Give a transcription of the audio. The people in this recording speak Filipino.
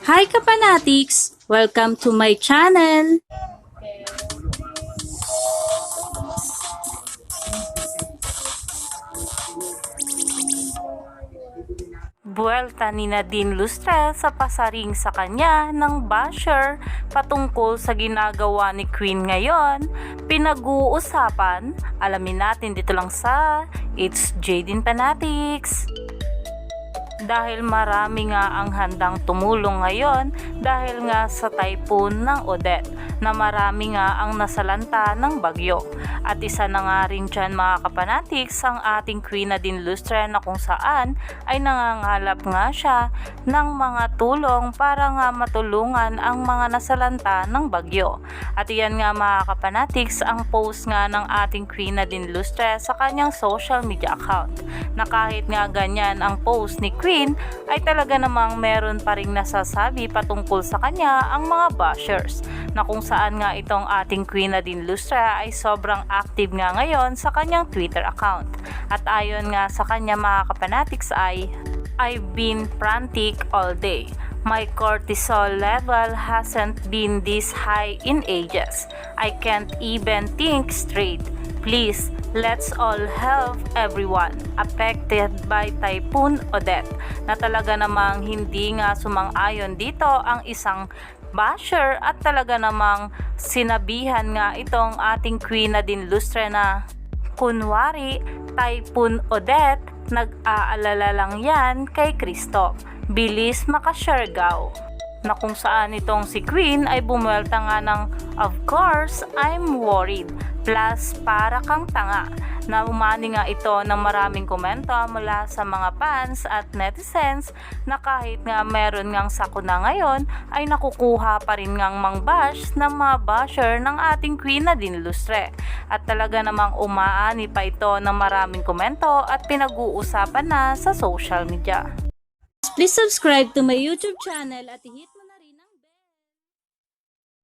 Hi Kapanatics! Welcome to my channel! Buwelta ni Nadine Lustre sa pasaring sa kanya ng basher patungkol sa ginagawa ni Queen ngayon. Pinag-uusapan, alamin natin dito lang sa It's Jadine Panatics. Dahil marami nga ang handang tumulong ngayon dahil nga sa typhoon ng Odette na marami nga ang nasalanta ng bagyo. At isa na nga rin dyan mga kapanatics ang ating Queen Nadine Lustre na kung saan ay nangangalap nga siya ng mga tulong para nga matulungan ang mga nasalanta ng bagyo. At iyan nga mga kapanatics ang post nga ng ating Queen Nadine Lustre sa kanyang social media account na kahit nga ganyan ang post ni Queen ay talaga namang meron pa ring nasasabi patungkol sa kanya ang mga bashers na kung saan nga itong ating Queen Nadine Lustre ay sobrang active nga ngayon sa kanyang Twitter account. At ayon nga sa kanya mga kapanatics ay I've been frantic all day. My cortisol level hasn't been this high in ages. I can't even think straight. Please, let's all help everyone affected by Typhoon Odette. Na talaga namang hindi nga sumang-ayon dito ang isang basher at talaga namang sinabihan nga itong ating Queen Nadine Lustre na kunwari Typhoon Odette, nag-aalala lang yan kay Kristo. Bilis makashergaw. Na kung saan itong si Queen ay bumuelta nga ng of course I'm worried plus para kang tanga na umani nga ito ng maraming komento mula sa mga fans at netizens na kahit nga meron ngang sakuna ngayon ay nakukuha pa rin ngang mangbash ng mga basher ng ating Queen Nadine Lustre at talaga namang umaani pa ito ng maraming komento at pinag-uusapan na sa social media. Please subscribe to my YouTube channel at hit